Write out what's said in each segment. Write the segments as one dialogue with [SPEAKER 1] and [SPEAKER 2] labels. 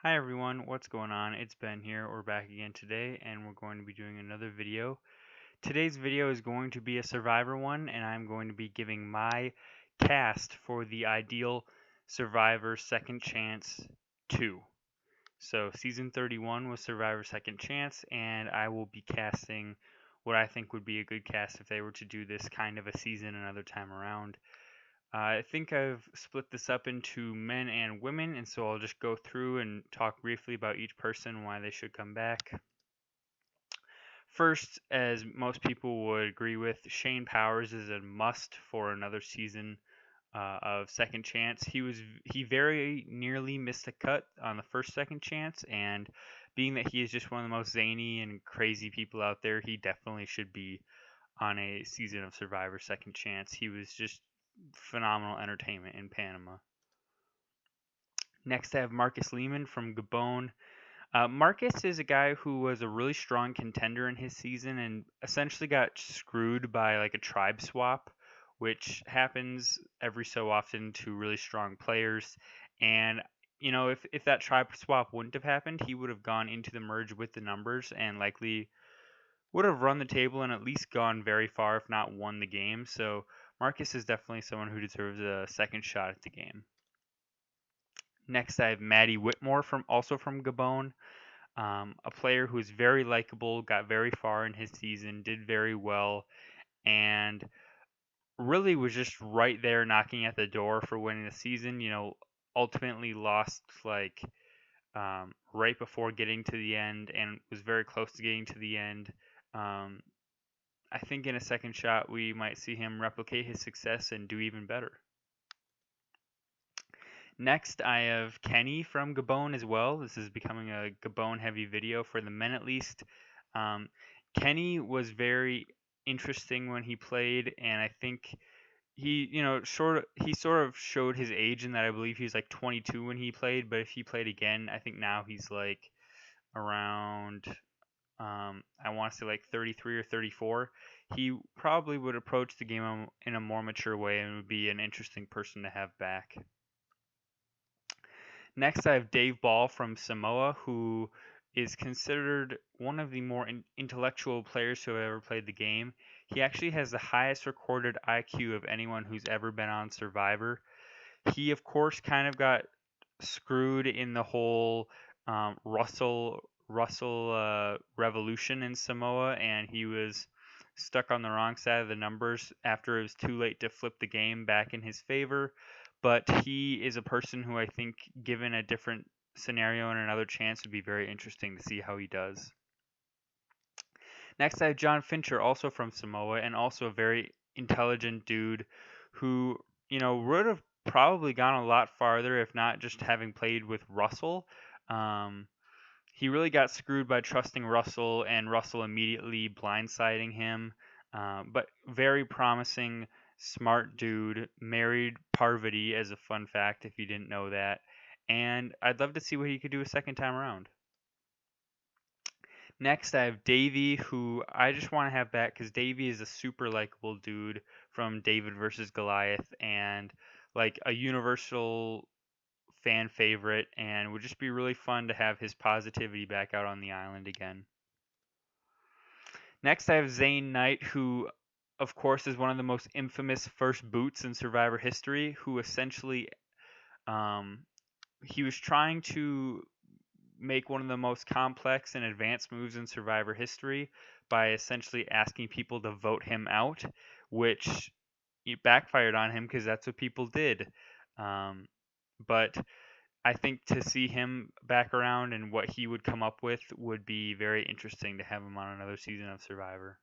[SPEAKER 1] Hi everyone, what's going on? It's Ben here. We're back again today and we're going to be doing another video. Today's video is going to be a Survivor one and I'm going to be giving my cast for the ideal Survivor Second Chance 2. So season 31 was Survivor Second Chance and I will be casting what I think would be a good cast if they were to do this kind of a season another time around. I think I've split this up into men and women, and so I'll just go through and talk briefly about each person, why they should come back. First, as most people would agree with, Shane Powers is a must for another season of Second Chance. He very nearly missed a cut on the first Second Chance, and being that he is just one of the most zany and crazy people out there, he definitely should be on a season of Survivor Second Chance. He was just phenomenal entertainment in Panama. Next, I have Marcus Lehman from Gabon. Marcus is a guy who was a really strong contender in his season and essentially got screwed by like a tribe swap, which happens every so often to really strong players. And if that tribe swap wouldn't have happened, he would have gone into the merge with the numbers and likely would have run the table and at least gone very far, if not won the game. So Marcus is definitely someone who deserves a second shot at the game. Next, I have Matty Whitmore also from Gabon, a player who is very likable, got very far in his season, did very well, and really was just right there knocking at the door for winning the season. Ultimately lost right before getting to the end and was very close to getting to the end. I think in a second shot we might see him replicate his success and do even better. Next, I have Kenny from Gabon as well. This is becoming a Gabon heavy video for the men at least. Um, Kenny was very interesting when he played, and I think he sort of showed his age in that I believe he was like 22 when he played, but if he played again, I think now he's like around I want to say like 33 or 34. He probably would approach the game in a more mature way and would be an interesting person to have back. Next, I have Dave Ball from Samoa, who is considered one of the more intellectual players who have ever played the game. He actually has the highest recorded IQ of anyone who's ever been on Survivor. He, of course, kind of got screwed in the whole Russell revolution in Samoa, and he was stuck on the wrong side of the numbers after it was too late to flip the game back in his favor. But he is a person who I think, given a different scenario and another chance, would be very interesting to see how he does. Next, I have John Fincher, also from Samoa, and also a very intelligent dude who, would have probably gone a lot farther if not just having played with Russell. He really got screwed by trusting Russell and Russell immediately blindsiding him. But very promising, smart dude. Married Parvati as a fun fact if you didn't know that. And I'd love to see what he could do a second time around. Next, I have Davie, who I just want to have back because Davie is a super likable dude from David versus Goliath and like a universal fan favorite and would just be really fun to have his positivity back out on the island again. Next, I have Zane Knight, who, of course, is one of the most infamous first boots in Survivor history, who essentially he was trying to make one of the most complex and advanced moves in Survivor history by essentially asking people to vote him out, which backfired on him because that's what people did. But I think to see him back around and what he would come up with would be very interesting to have him on another season of Survivor.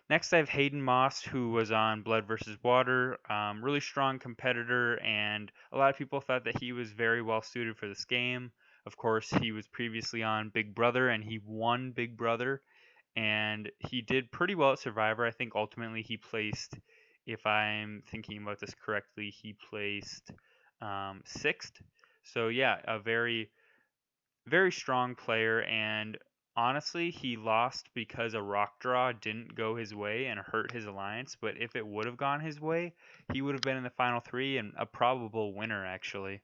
[SPEAKER 1] Next, I have Hayden Moss, who was on Blood versus Water. Really strong competitor, and a lot of people thought that he was very well suited for this game. Of course, he was previously on Big Brother, and he won Big Brother, and he did pretty well at Survivor. I think ultimately he placed, if I'm thinking about this correctly, he placed sixth. So yeah, a very, very strong player, and honestly, he lost because a rock draw didn't go his way and hurt his alliance. But if it would have gone his way, he would have been in the final three and a probable winner, actually.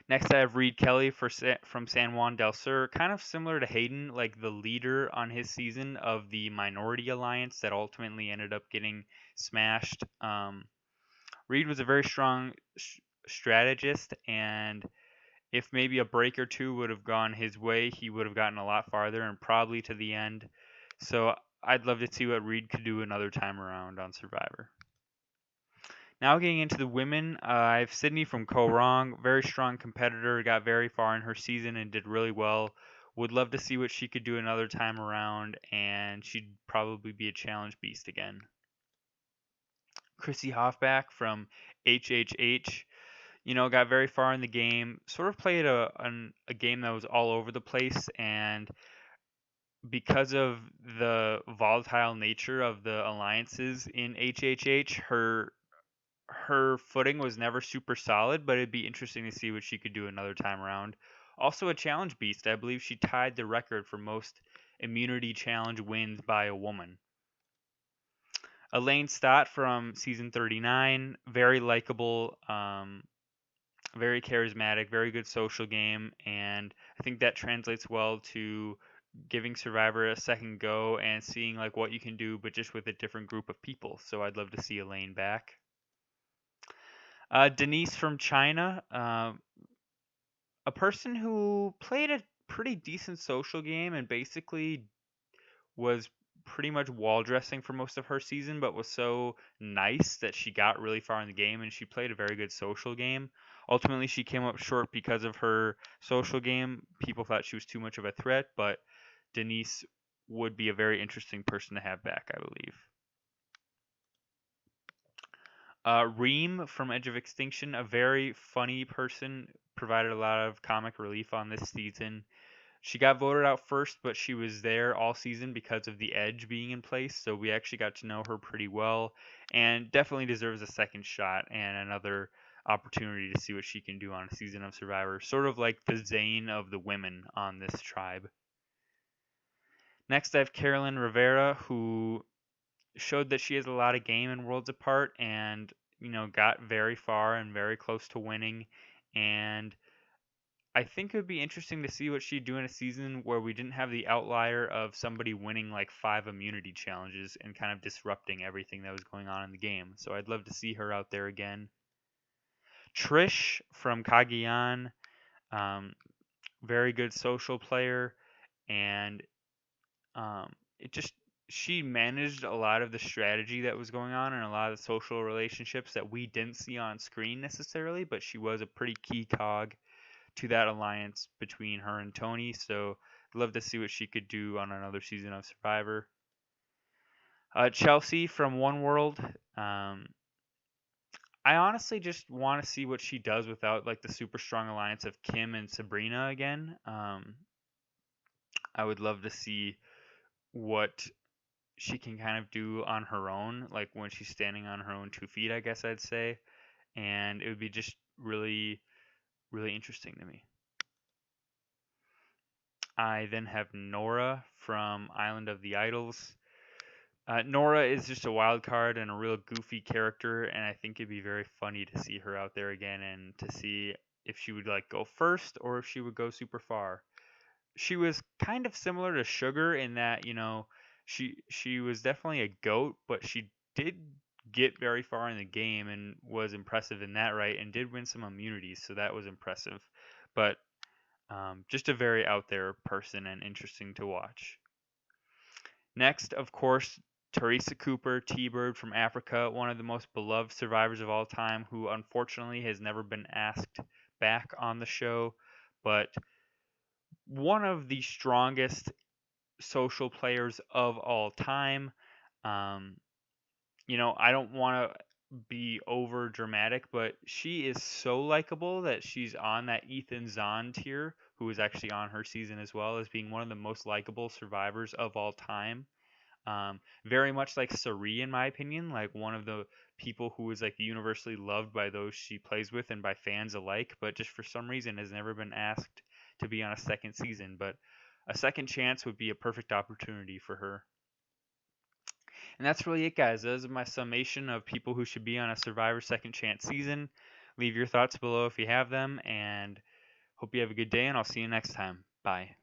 [SPEAKER 1] Next, I have Reed Kelly from San Juan del Sur, kind of similar to Hayden, like the leader on his season of the Minority Alliance that ultimately ended up getting smashed. Reed was a very strong strategist, and if maybe a break or two would have gone his way, he would have gotten a lot farther and probably to the end. So I'd love to see what Reed could do another time around on Survivor. Now getting into the women, I have Cydney from Koah, very strong competitor, got very far in her season and did really well. Would love to see what she could do another time around, and she'd probably be a challenge beast again. Chrissy Hofbeck from HHH, got very far in the game, sort of played a game that was all over the place, and because of the volatile nature of the alliances in HHH, her footing was never super solid, but it'd be interesting to see what she could do another time around. Also a challenge beast. I believe she tied the record for most immunity challenge wins by a woman. Elaine Stott from season 39, very likable, very charismatic, very good social game, and I think that translates well to giving Survivor a second go and seeing like what you can do, but just with a different group of people. So I'd love to see Elaine back. Denise from China, a person who played a pretty decent social game and basically was pretty much wall dressing for most of her season, but was so nice that she got really far in the game and she played a very good social game. Ultimately, she came up short because of her social game. People thought she was too much of a threat, but Denise would be a very interesting person to have back, I believe. Reem from Edge of Extinction, a very funny person, provided a lot of comic relief on this season. She got voted out first, but she was there all season because of the Edge being in place, so we actually got to know her pretty well, and definitely deserves a second shot and another opportunity to see what she can do on a season of Survivor, sort of like the Zane of the women on this tribe. Next, I have Carolyn Rivera, who showed that she has a lot of game in Worlds Apart and, got very far and very close to winning. And I think it would be interesting to see what she'd do in a season where we didn't have the outlier of somebody winning like 5 immunity challenges and kind of disrupting everything that was going on in the game. So I'd love to see her out there again. Trish from Cagayan, very good social player, and it just she managed a lot of the strategy that was going on and a lot of the social relationships that we didn't see on screen necessarily, but she was a pretty key cog to that alliance between her and Tony. So I'd love to see what she could do on another season of Survivor. Chelsea from One World. I honestly just want to see what she does without like the super strong alliance of Kim and Sabrina again. I would love to see what she can kind of do on her own, like when she's standing on her own 2 feet, I guess I'd say. And it would be just really, really interesting to me. I then have Noura from Island of the Idols. Noura is just a wild card and a real goofy character, and I think it'd be very funny to see her out there again and to see if she would like go first or if she would go super far. She was kind of similar to Sugar in that, she was definitely a goat, but she did get very far in the game and was impressive in that right and did win some immunities, so that was impressive. But just a very out there person and interesting to watch. Next, of course, Teresa Cooper, T-Bird from Africa, one of the most beloved survivors of all time, who unfortunately has never been asked back on the show, but one of the strongest social players of all time. I don't want to be over dramatic, but she is so likable that she's on that Ethan Zahn tier, who is actually on her season as well, as being one of the most likable survivors of all time. Very much like Sari, in my opinion, like one of the people who is like universally loved by those she plays with and by fans alike, but just for some reason has never been asked to be on a second season. But a second chance would be a perfect opportunity for her. And that's really it, guys. Those are my summation of people who should be on a Survivor Second Chance season. Leave your thoughts below if you have them, and Hope you have a good day, and I'll see you next time. Bye.